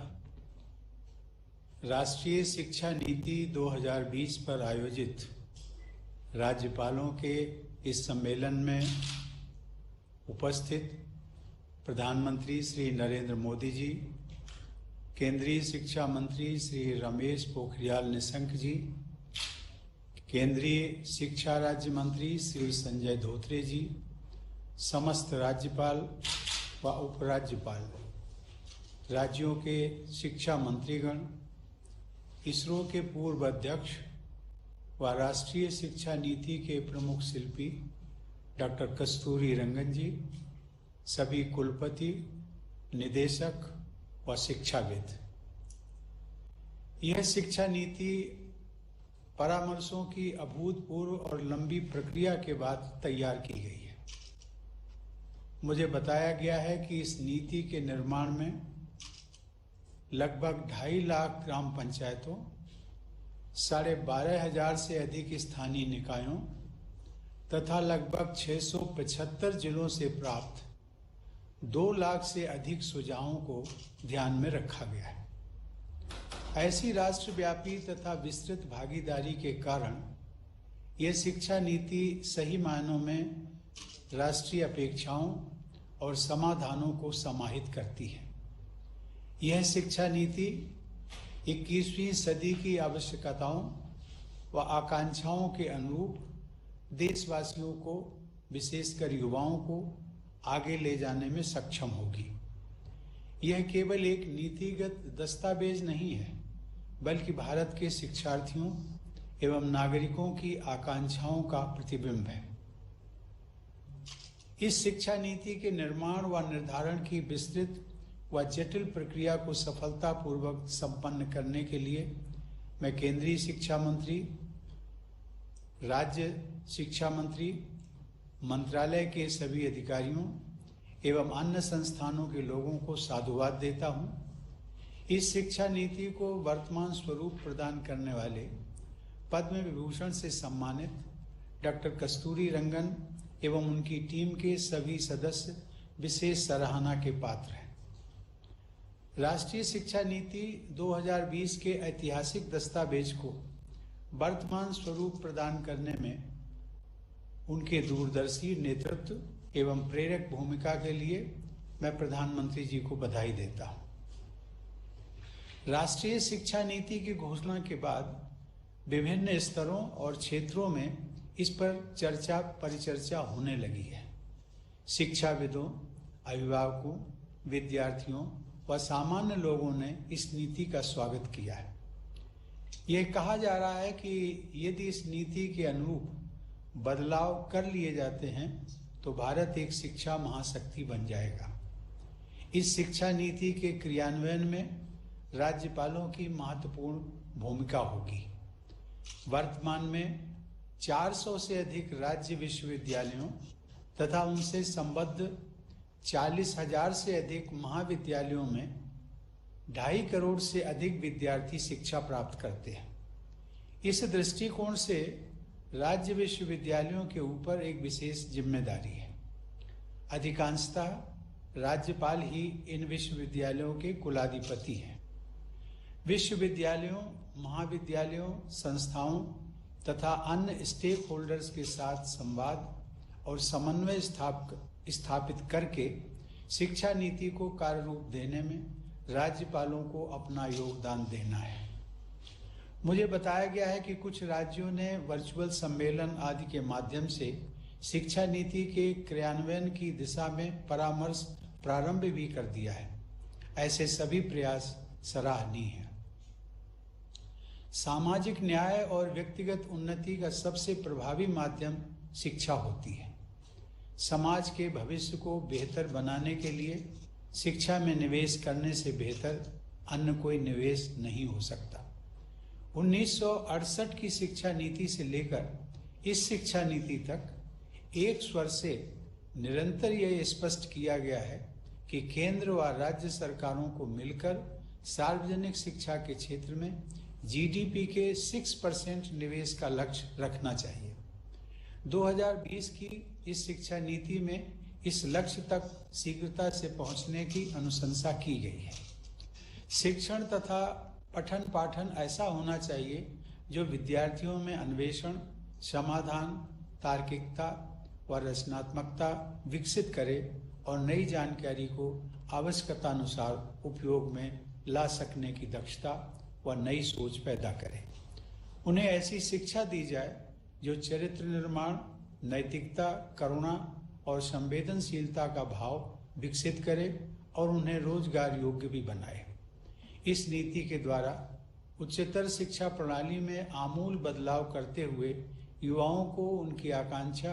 S2: राष्ट्रीय शिक्षा नीति 2020 पर आयोजित राज्यपालों के इस सम्मेलन में उपस्थित प्रधानमंत्री श्री नरेंद्र मोदी जी, केंद्रीय शिक्षा मंत्री श्री रमेश पोखरियाल निशंक जी, केंद्रीय शिक्षा राज्य मंत्री श्री संजय धोत्रे जी, समस्त राज्यपाल व उपराज्यपाल, राज्यों के शिक्षा मंत्रीगण, इसरो के पूर्व अध्यक्ष व राष्ट्रीय शिक्षा नीति के प्रमुख शिल्पी डॉक्टर कस्तूरी रंगन जी, सभी कुलपति, निदेशक व शिक्षाविद। यह शिक्षा नीति परामर्शों की अभूतपूर्व और लंबी प्रक्रिया के बाद तैयार की गई है। मुझे बताया गया है कि इस नीति के निर्माण में लगभग 2.5 लाख ग्राम पंचायतों, 12,500 से अधिक स्थानीय निकायों तथा लगभग 675 जिलों से प्राप्त 2 लाख से अधिक सुझावों को ध्यान में रखा गया है। ऐसी राष्ट्रव्यापी तथा विस्तृत भागीदारी के कारण यह शिक्षा नीति सही मायनों में राष्ट्रीय अपेक्षाओं और समाधानों को समाहित करती है। यह शिक्षा नीति 21वीं सदी की आवश्यकताओं व आकांक्षाओं के अनुरूप देशवासियों को, विशेषकर युवाओं को आगे ले जाने में सक्षम होगी। यह केवल एक नीतिगत दस्तावेज नहीं है, बल्कि भारत के शिक्षार्थियों एवं नागरिकों की आकांक्षाओं का प्रतिबिंब है। इस शिक्षा नीति के निर्माण व निर्धारण की विस्तृत व जटिल प्रक्रिया को सफलतापूर्वक संपन्न करने के लिए मैं केंद्रीय शिक्षा मंत्री, राज्य शिक्षा मंत्री, मंत्रालय के सभी अधिकारियों एवं अन्य संस्थानों के लोगों को साधुवाद देता हूं। इस शिक्षा नीति को वर्तमान स्वरूप प्रदान करने वाले पद्म विभूषण से सम्मानित डॉक्टर कस्तूरी रंगन एवं उनकी टीम के सभी सदस्य विशेष सराहना के पात्र हैं। राष्ट्रीय शिक्षा नीति 2020 के ऐतिहासिक दस्तावेज को वर्तमान स्वरूप प्रदान करने में उनके दूरदर्शी नेतृत्व एवं प्रेरक भूमिका के लिए मैं प्रधानमंत्री जी को बधाई देता हूं। राष्ट्रीय शिक्षा नीति की घोषणा के बाद विभिन्न स्तरों और क्षेत्रों में इस पर चर्चा परिचर्चा होने लगी है। शिक्षाविदों, अभिभावकों, विद्यार्थियों व सामान्य लोगों ने इस नीति का स्वागत किया है। यह कहा जा रहा है कि यदि इस नीति के अनुरूप बदलाव कर लिए जाते हैं तो भारत एक शिक्षा महाशक्ति बन जाएगा। इस शिक्षा नीति के क्रियान्वयन में राज्यपालों की महत्वपूर्ण भूमिका होगी। वर्तमान में 400 से अधिक राज्य विश्वविद्यालयों तथा उनसे संबद्ध 40,000 से अधिक महाविद्यालयों में 2.5 करोड़ से अधिक विद्यार्थी शिक्षा प्राप्त करते हैं। इस दृष्टिकोण से राज्य विश्वविद्यालयों के ऊपर एक विशेष जिम्मेदारी है। अधिकांशतः राज्यपाल ही इन विश्वविद्यालयों के कुलाधिपति हैं। विश्वविद्यालयों, महाविद्यालयों, संस्थाओं तथा अन्य स्टेक होल्डर्स के साथ संवाद और समन्वय स्थापित करके शिक्षा नीति को कार्य रूप देने में राज्यपालों को अपना योगदान देना है। मुझे बताया गया है कि कुछ राज्यों ने वर्चुअल सम्मेलन आदि के माध्यम से शिक्षा नीति के क्रियान्वयन की दिशा में परामर्श प्रारंभ भी कर दिया है। ऐसे सभी प्रयास सराहनीय हैं। सामाजिक न्याय और व्यक्तिगत उन्नति का सबसे प्रभावी माध्यम शिक्षा होती है। समाज के भविष्य को बेहतर बनाने के लिए शिक्षा में निवेश करने से बेहतर अन्य कोई निवेश नहीं हो सकता। 1968 की शिक्षा नीति से लेकर इस शिक्षा नीति तक एक स्वर से निरंतर यह स्पष्ट किया गया है कि केंद्र व राज्य सरकारों को मिलकर सार्वजनिक शिक्षा के क्षेत्र में जीडीपी के 6% निवेश का लक्ष्य रखना चाहिए। 2020 की इस शिक्षा नीति में इस लक्ष्य तक शीघ्रता से पहुंचने की अनुशंसा की गई है। शिक्षण तथा पठन पाठन ऐसा होना चाहिए जो विद्यार्थियों में अन्वेषण, समाधान, तार्किकता व रचनात्मकता विकसित करे और नई जानकारी को आवश्यकतानुसार उपयोग में ला सकने की दक्षता व नई सोच पैदा करे। उन्हें ऐसी शिक्षा दी जाए जो चरित्र निर्माण, नैतिकता, करुणा और संवेदनशीलता का भाव विकसित करे और उन्हें रोजगार योग्य भी बनाए। इस नीति के द्वारा उच्चतर शिक्षा प्रणाली में आमूल बदलाव करते हुए युवाओं को उनकी आकांक्षा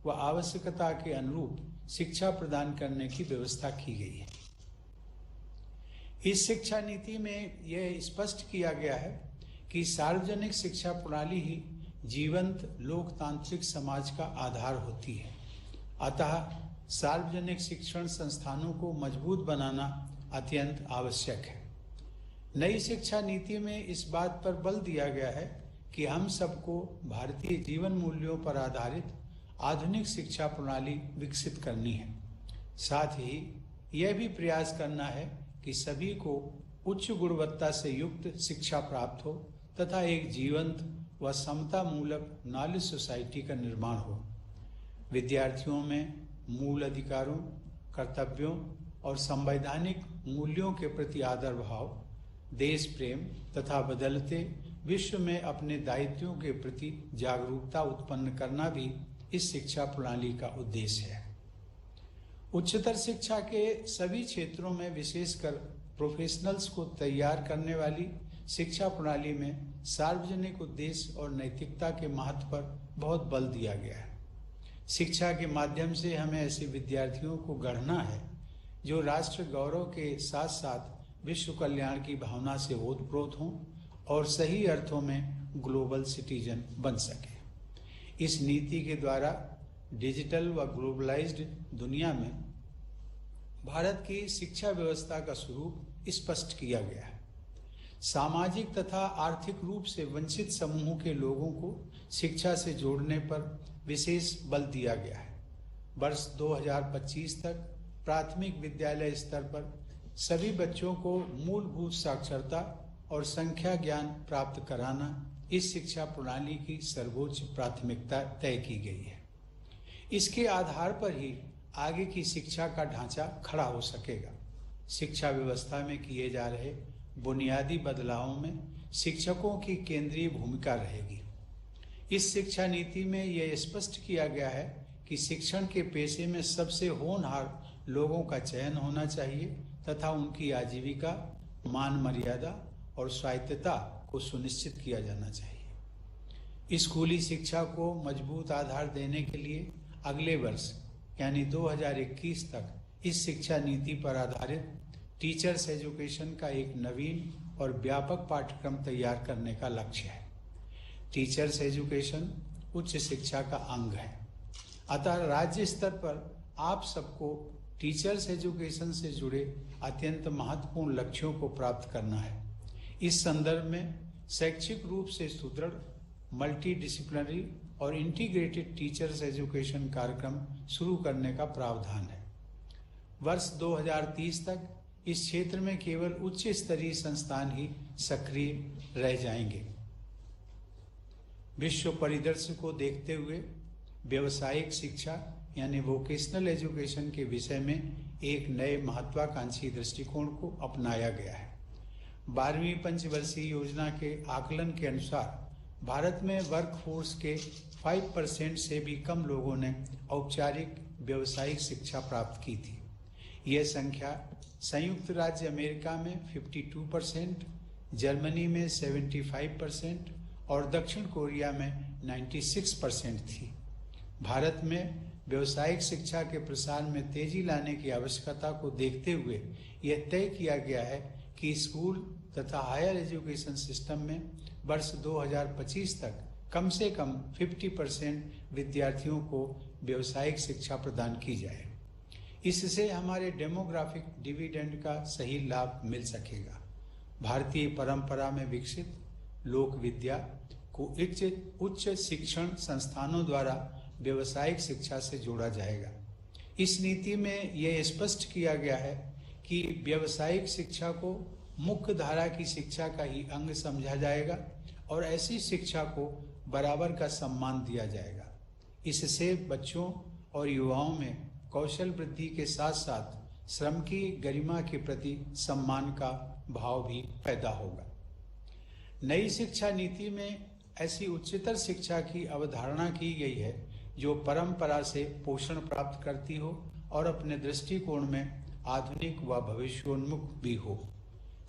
S2: व आवश्यकता के अनुरूप शिक्षा प्रदान करने की व्यवस्था की गई है। इस शिक्षा नीति में यह स्पष्ट किया गया है कि सार्वजनिक शिक्षा प्रणाली ही जीवंत लोकतांत्रिक समाज का आधार होती है। अतः सार्वजनिक शिक्षण संस्थानों को मजबूत बनाना अत्यंत आवश्यक है। नई शिक्षा नीति में इस बात पर बल दिया गया है कि हम सबको भारतीय जीवन मूल्यों पर आधारित आधुनिक शिक्षा प्रणाली विकसित करनी है। साथ ही यह भी प्रयास करना है कि सभी को उच्च गुणवत्ता से युक्त शिक्षा प्राप्त हो तथा एक जीवंत व समता मूलक नॉलेज सोसाइटी का निर्माण हो। विद्यार्थियों में मूल अधिकारों, कर्तव्यों और संवैधानिक मूल्यों के प्रति आदर भाव, देश प्रेम तथा बदलते विश्व में अपने दायित्वों के प्रति जागरूकता उत्पन्न करना भी इस शिक्षा प्रणाली का उद्देश्य है। उच्चतर शिक्षा के सभी क्षेत्रों में विशेषकर प्रोफेशनल्स को तैयार करने वाली शिक्षा प्रणाली में सार्वजनिक उद्देश्य और नैतिकता के महत्व पर बहुत बल दिया गया है। शिक्षा के माध्यम से हमें ऐसे विद्यार्थियों को गढ़ना है जो राष्ट्र गौरव के साथ साथ विश्व कल्याण की भावना से ओतप्रोत हों और सही अर्थों में ग्लोबल सिटीजन बन सके। इस नीति के द्वारा डिजिटल व ग्लोबलाइज्ड दुनिया में भारत की शिक्षा व्यवस्था का स्वरूप स्पष्ट किया गया है। सामाजिक तथा आर्थिक रूप से वंचित समूहों के लोगों को शिक्षा से जोड़ने पर विशेष बल दिया गया है। वर्ष 2025 तक प्राथमिक विद्यालय स्तर पर सभी बच्चों को मूलभूत साक्षरता और संख्या ज्ञान प्राप्त कराना इस शिक्षा प्रणाली की सर्वोच्च प्राथमिकता तय की गई है। इसके आधार पर ही आगे की शिक्षा का ढांचा खड़ा हो सकेगा। शिक्षा व्यवस्था में किए जा रहे बुनियादी बदलावों में शिक्षकों की केंद्रीय भूमिका रहेगी। इस शिक्षा नीति में यह स्पष्ट किया गया है कि शिक्षण के पेशे में सबसे होनहार लोगों का चयन होना चाहिए तथा उनकी आजीविका, मान मर्यादा और स्वायत्तता को सुनिश्चित किया जाना चाहिए। स्कूली शिक्षा को मजबूत आधार देने के लिए अगले वर्ष यानी 2021 तक इस शिक्षा नीति पर आधारित टीचर्स एजुकेशन का एक नवीन और व्यापक पाठ्यक्रम तैयार करने का लक्ष्य है। टीचर्स एजुकेशन उच्च शिक्षा का अंग है, अतः राज्य स्तर पर आप सबको टीचर्स एजुकेशन से जुड़े अत्यंत महत्वपूर्ण लक्ष्यों को प्राप्त करना है। इस संदर्भ में शैक्षिक रूप से सुदृढ़, मल्टी डिसिप्लिनरी और इंटीग्रेटेड टीचर्स एजुकेशन कार्यक्रम शुरू करने का प्रावधान है। वर्ष 2030 तक इस क्षेत्र में केवल उच्च स्तरीय संस्थान ही सक्रिय रह जाएंगे। विश्व परिदृश्य को देखते हुए व्यावसायिक शिक्षा यानी वोकेशनल एजुकेशन के विषय में एक नए महत्वाकांक्षी दृष्टिकोण को अपनाया गया है। 12वीं पंचवर्षीय योजना के आकलन के अनुसार भारत में वर्कफोर्स के 5% से भी कम लोगों ने औपचारिक व्यावसायिक शिक्षा प्राप्त की थी। यह संख्या संयुक्त राज्य अमेरिका में 52%, जर्मनी में 75% और दक्षिण कोरिया में 96% थी। भारत में व्यावसायिक शिक्षा के प्रसार में तेजी लाने की आवश्यकता को देखते हुए यह तय किया गया है कि स्कूल तथा हायर एजुकेशन सिस्टम में वर्ष 2025 तक कम से कम 50% विद्यार्थियों को व्यावसायिक शिक्षा प्रदान की जाए। इससे हमारे डेमोग्राफिक डिविडेंड का सही लाभ मिल सकेगा। भारतीय परंपरा में विकसित लोक विद्या को उच्च शिक्षण संस्थानों द्वारा व्यावसायिक शिक्षा से जोड़ा जाएगा। इस नीति में यह स्पष्ट किया गया है कि व्यावसायिक शिक्षा को मुख्य धारा की शिक्षा का ही अंग समझा जाएगा और ऐसी शिक्षा को बराबर का सम्मान दिया जाएगा। इससे बच्चों और युवाओं में कौशल वृद्धि के साथ साथ श्रम की गरिमा के प्रति सम्मान का भाव भी पैदा होगा। नई शिक्षा नीति में ऐसी उच्चतर शिक्षा की अवधारणा की गई है जो परंपरा से पोषण प्राप्त करती हो और अपने दृष्टिकोण में आधुनिक व भविष्योन्मुख भी हो।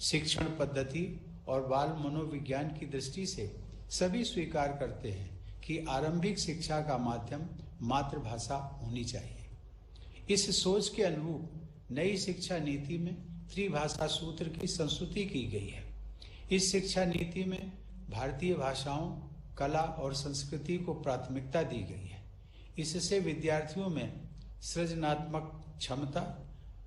S2: शिक्षण पद्धति और बाल मनोविज्ञान की दृष्टि से सभी स्वीकार करते हैं कि आरंभिक शिक्षा का माध्यम मातृभाषा होनी चाहिए। इस सोच के अनुरूप नई शिक्षा नीति में त्रिभाषा सूत्र की संस्तुति की गई है। इस शिक्षा नीति में भारतीय भाषाओं, कला और संस्कृति को प्राथमिकता दी गई है। इससे विद्यार्थियों में सृजनात्मक क्षमता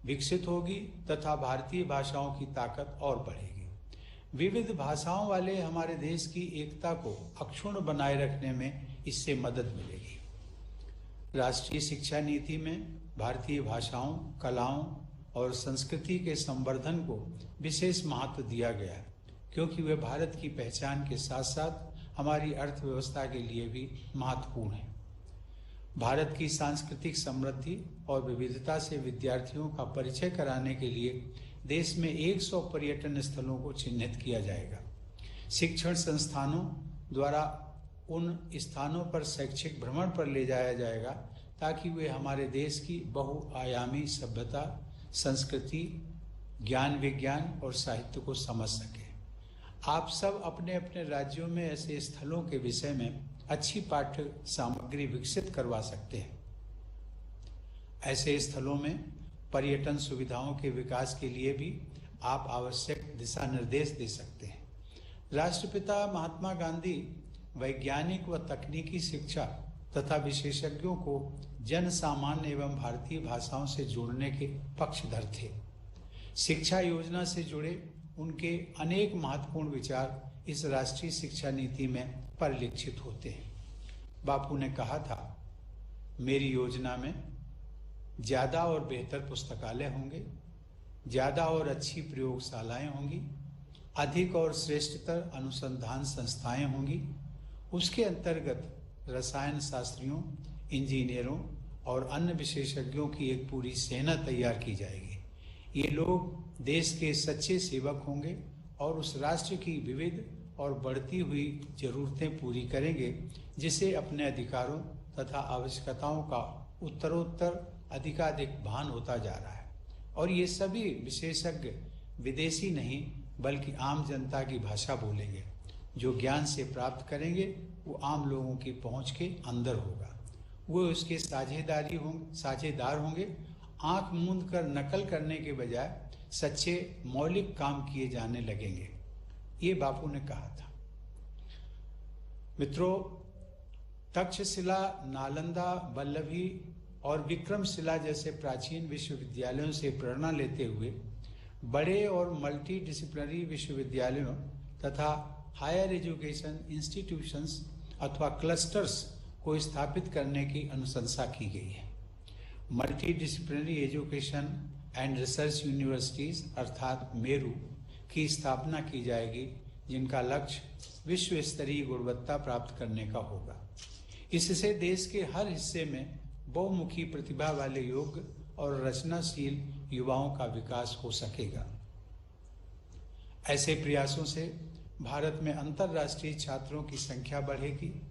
S2: विकसित होगी तथा भारतीय भाषाओं की ताकत और बढ़ेगी। विविध भाषाओं वाले हमारे देश की एकता को अक्षुण्ण बनाए रखने में इससे मदद मिलेगी। राष्ट्रीय शिक्षा नीति में भारतीय भाषाओं, कलाओं और संस्कृति के संवर्धन को विशेष महत्व दिया गया है, क्योंकि वे भारत की पहचान के साथ साथ हमारी अर्थव्यवस्था के लिए भी महत्वपूर्ण है। भारत की सांस्कृतिक समृद्धि और विविधता से विद्यार्थियों का परिचय कराने के लिए देश में 100 पर्यटन स्थलों को चिन्हित किया जाएगा। शिक्षण संस्थानों द्वारा उन स्थानों पर शैक्षिक भ्रमण पर ले जाया जाएगा ताकि वे हमारे देश की बहुआयामी सभ्यता, संस्कृति, ज्ञान, विज्ञान और साहित्य को समझ सकें। आप सब अपने अपने राज्यों में ऐसे स्थलों के विषय में अच्छी पाठ्य सामग्री विकसित करवा सकते हैं। ऐसे स्थलों में पर्यटन सुविधाओं के विकास के लिए भी आप आवश्यक दिशा निर्देश दे सकते हैं। राष्ट्रपिता महात्मा गांधी वैज्ञानिक व तकनीकी शिक्षा तथा विशेषज्ञों को जन सामान्य एवं भारतीय भाषाओं से जोड़ने के पक्षधर थे। शिक्षा योजना से जुड़े उनके अनेक महत्वपूर्ण विचार इस राष्ट्रीय शिक्षा नीति में परिलक्षित होते हैं। बापू ने कहा था, मेरी योजना में ज्यादा और बेहतर पुस्तकालय होंगे, ज्यादा और अच्छी प्रयोगशालाएं होंगी, अधिक और श्रेष्ठतर अनुसंधान संस्थाएं होंगी। उसके अंतर्गत रसायन शास्त्रियों, इंजीनियरों और अन्य विशेषज्ञों की एक पूरी सेना तैयार की जाएगी। ये लोग देश के सच्चे सेवक होंगे और उस राष्ट्र की विविध और बढ़ती हुई जरूरतें पूरी करेंगे, जिसे अपने अधिकारों तथा आवश्यकताओं का उत्तरोत्तर अधिकाधिक भान होता जा रहा है और ये सभी विशेषज्ञ विदेशी नहीं बल्कि आम जनता की भाषा बोलेंगे। जो ज्ञान से प्राप्त करेंगे वो आम लोगों की पहुंच के अंदर होगा, वो उसके साझेदार होंगे। आंख मूंद कर नकल करने के बजाय सच्चे मौलिक काम किए जाने लगेंगे, ये बापू ने कहा था। मित्रों, तक्षशिला, नालंदा, वल्लभी और विक्रमशिला जैसे प्राचीन विश्वविद्यालयों से प्रेरणा लेते हुए बड़े और मल्टी डिसिप्लिनरी विश्वविद्यालयों तथा हायर एजुकेशन इंस्टीट्यूशंस अथवा क्लस्टर्स को स्थापित करने की अनुशंसा की गई है। Multi disciplinary education and research universities अर्थात मेरू की स्थापना की जाएगी, जिनका लक्ष्य विश्व स्तरीय गुणवत्ता प्राप्त करने का होगा। इससे देश के हर हिस्से में बहुमुखी प्रतिभा वाले योग्य और रचनाशील युवाओं का विकास हो सकेगा। ऐसे प्रयासों से भारत में अंतर्राष्ट्रीय छात्रों की संख्या बढ़ेगी।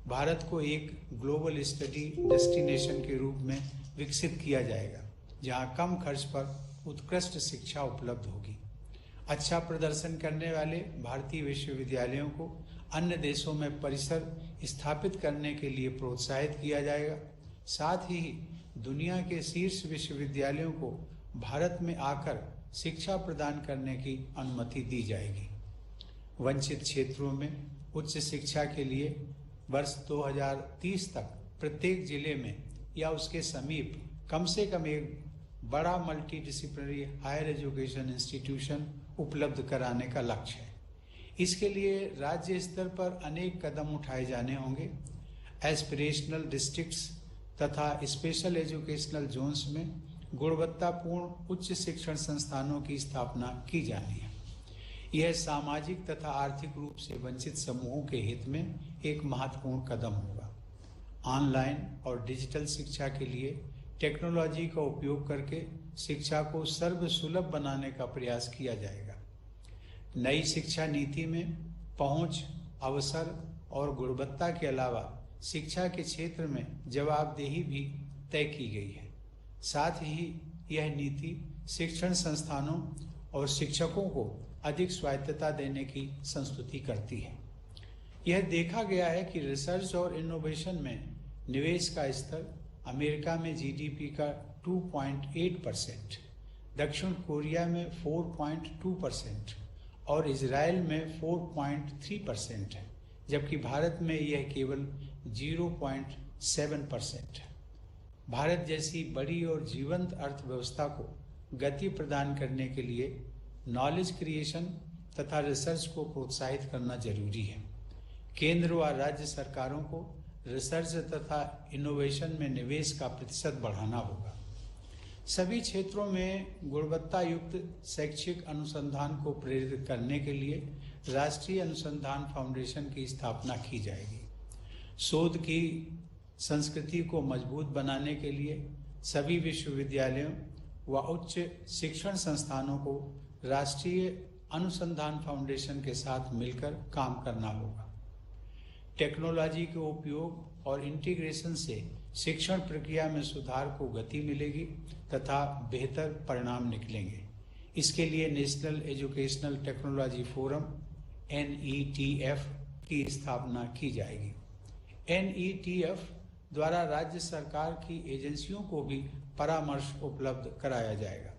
S2: भारत को एक ग्लोबल स्टडी डेस्टिनेशन के रूप में विकसित किया जाएगा, जहां कम खर्च पर उत्कृष्ट शिक्षा उपलब्ध होगी। अच्छा प्रदर्शन करने वाले भारतीय विश्वविद्यालयों को अन्य देशों में परिसर स्थापित करने के लिए प्रोत्साहित किया जाएगा। साथ ही दुनिया के शीर्ष विश्वविद्यालयों को भारत में आकर शिक्षा प्रदान करने की अनुमति दी जाएगी। वंचित क्षेत्रों में उच्च शिक्षा के लिए वर्ष 2030 तक प्रत्येक जिले में या उसके समीप कम से कम एक बड़ा multi disciplinary higher education institution उपलब्ध कराने का लक्ष्य है। इसके लिए राज्य स्तर पर अनेक कदम उठाए जाने होंगे। एस्पिरेशनल डिस्ट्रिक्ट्स तथा स्पेशल एजुकेशनल जोन्स में गुणवत्तापूर्ण उच्च शिक्षण संस्थानों की स्थापना की जानी है। यह सामाजिक तथा आर्थिक रूप से वंचित समूहों के हित में एक महत्वपूर्ण कदम होगा। ऑनलाइन और डिजिटल शिक्षा के लिए टेक्नोलॉजी का उपयोग करके शिक्षा को सर्वसुलभ बनाने का प्रयास किया जाएगा। नई शिक्षा नीति में पहुंच, अवसर और गुणवत्ता के अलावा शिक्षा के क्षेत्र में जवाबदेही भी तय की गई है। साथ ही यह नीति शिक्षण संस्थानों और शिक्षकों को अधिक स्वायत्तता देने की संस्तुति करती है। यह देखा गया है कि रिसर्च और इनोवेशन में निवेश का स्तर अमेरिका में जीडीपी का 2.8%, दक्षिण कोरिया में 4.2% और इजराइल में 4.3% है, जबकि भारत में यह केवल 0.7% है। भारत जैसी बड़ी और जीवंत अर्थव्यवस्था को गति प्रदान करने के लिए नॉलेज क्रिएशन तथा रिसर्च को प्रोत्साहित करना जरूरी है। केंद्र व राज्य सरकारों को रिसर्च तथा इनोवेशन में निवेश का प्रतिशत बढ़ाना होगा। सभी क्षेत्रों में गुणवत्ता युक्त शैक्षिक अनुसंधान को प्रेरित करने के लिए राष्ट्रीय अनुसंधान फाउंडेशन की स्थापना की जाएगी। शोध की संस्कृति को मजबूत बनाने के लिए सभी विश्वविद्यालयों व उच्च शिक्षण संस्थानों को राष्ट्रीय अनुसंधान फाउंडेशन के साथ मिलकर काम करना होगा। टेक्नोलॉजी के उपयोग और इंटीग्रेशन से शिक्षण प्रक्रिया में सुधार को गति मिलेगी तथा बेहतर परिणाम निकलेंगे। इसके लिए national educational technology forum NETF की स्थापना की जाएगी। NETF द्वारा राज्य सरकार की एजेंसियों को भी परामर्श उपलब्ध कराया जाएगा।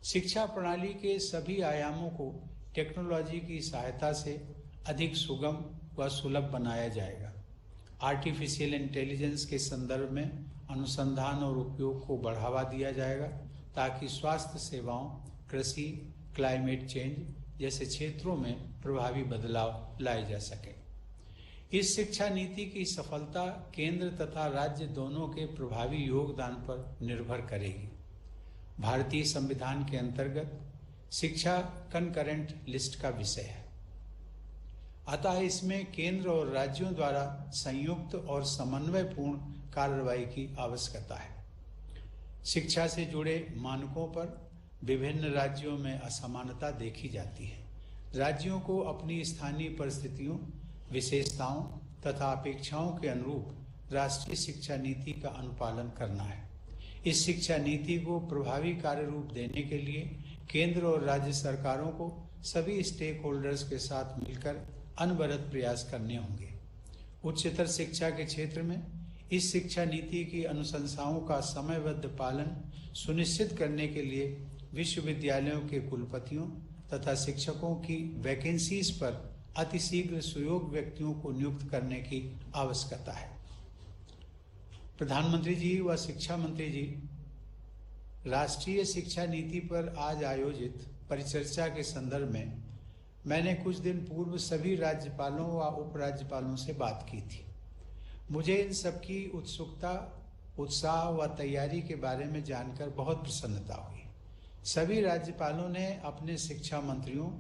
S2: शिक्षा प्रणाली के सभी आयामों को टेक्नोलॉजी की सहायता से अधिक सुगम व सुलभ बनाया जाएगा। आर्टिफिशियल इंटेलिजेंस के संदर्भ में अनुसंधान और उपयोग को बढ़ावा दिया जाएगा ताकि स्वास्थ्य सेवाओं, कृषि, क्लाइमेट चेंज जैसे क्षेत्रों में प्रभावी बदलाव लाए जा सके। इस शिक्षा नीति की सफलता केंद्र तथा राज्य दोनों के प्रभावी योगदान पर निर्भर करेगी। भारतीय संविधान के अंतर्गत शिक्षा कंकरेंट लिस्ट का विषय है, अतः इसमें केंद्र और राज्यों द्वारा संयुक्त और समन्वयपूर्ण कार्रवाई की आवश्यकता है। शिक्षा से जुड़े मानकों पर विभिन्न राज्यों में असमानता देखी जाती है। राज्यों को अपनी स्थानीय परिस्थितियों, विशेषताओं तथा अपेक्षाओं के अनुरूप राष्ट्रीय शिक्षा नीति का अनुपालन करना है। इस शिक्षा नीति को प्रभावी कार्य रूप देने के लिए केंद्र और राज्य सरकारों को सभी स्टेक होल्डर्स के साथ मिलकर अनवरत प्रयास करने होंगे। उच्चतर शिक्षा के क्षेत्र में इस शिक्षा नीति की अनुशंसाओं का समयबद्ध पालन सुनिश्चित करने के लिए विश्वविद्यालयों के कुलपतियों तथा शिक्षकों की वैकेंसीज पर अतिशीघ्र सुयोग्य व्यक्तियों को नियुक्त करने की आवश्यकता है। प्रधानमंत्री जी व शिक्षा मंत्री जी, राष्ट्रीय शिक्षा नीति पर आज आयोजित परिचर्चा के संदर्भ में मैंने कुछ दिन पूर्व सभी राज्यपालों व उपराज्यपालों से बात की थी। मुझे इन सबकी उत्सुकता, उत्साह व तैयारी के बारे में जानकर बहुत प्रसन्नता हुई। सभी राज्यपालों ने अपने शिक्षा मंत्रियों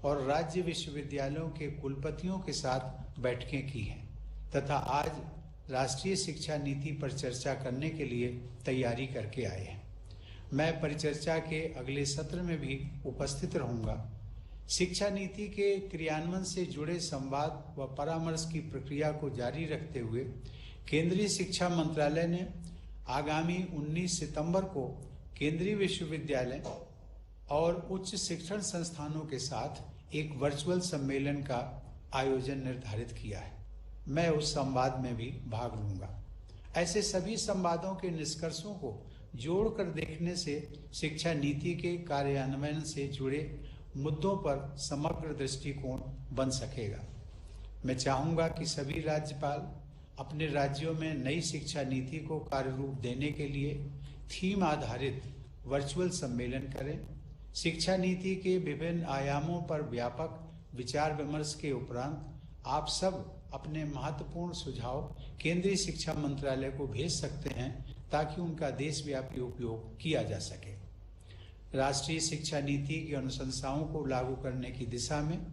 S2: और राज्य विश्वविद्यालयों के कुलपतियों के साथ बैठकें की हैं तथा आज राष्ट्रीय शिक्षा नीति पर चर्चा करने के लिए तैयारी करके आए हैं। मैं परिचर्चा के अगले सत्र में भी उपस्थित रहूंगा। शिक्षा नीति के क्रियान्वयन से जुड़े संवाद व परामर्श की प्रक्रिया को जारी रखते हुए केंद्रीय शिक्षा मंत्रालय ने आगामी 19 सितंबर को केंद्रीय विश्वविद्यालय और उच्च शिक्षण संस्थानों के साथ एक वर्चुअल सम्मेलन का आयोजन निर्धारित किया है। मैं उस संवाद में भी भाग लूंगा। ऐसे सभी संवादों के निष्कर्षों को जोड़कर देखने से शिक्षा नीति के कार्यान्वयन से जुड़े मुद्दों पर समग्र दृष्टिकोण बन सकेगा। मैं चाहूंगा कि सभी राज्यपाल अपने राज्यों में नई शिक्षा नीति को कार्य रूप देने के लिए थीम आधारित वर्चुअल सम्मेलन करें। शिक्षा नीति के विभिन्न आयामों पर व्यापक विचार विमर्श के उपरांत आप सब अपने महत्वपूर्ण सुझाव केंद्रीय शिक्षा मंत्रालय को भेज सकते हैं ताकि उनका देशव्यापी उपयोग किया जा सके। राष्ट्रीय शिक्षा नीति की अनुशंसाओं को लागू करने की दिशा में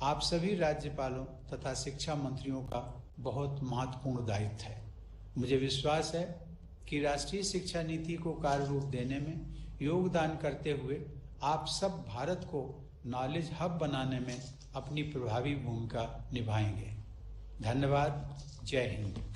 S2: आप सभी राज्यपालों तथा शिक्षा मंत्रियों का बहुत महत्वपूर्ण दायित्व है। मुझे विश्वास है कि राष्ट्रीय शिक्षा नीति को कार्य रूप देने में योगदान करते हुए आप सब भारत को नॉलेज हब बनाने में अपनी प्रभावी भूमिका निभाएंगे। धन्यवाद। जय हिंद।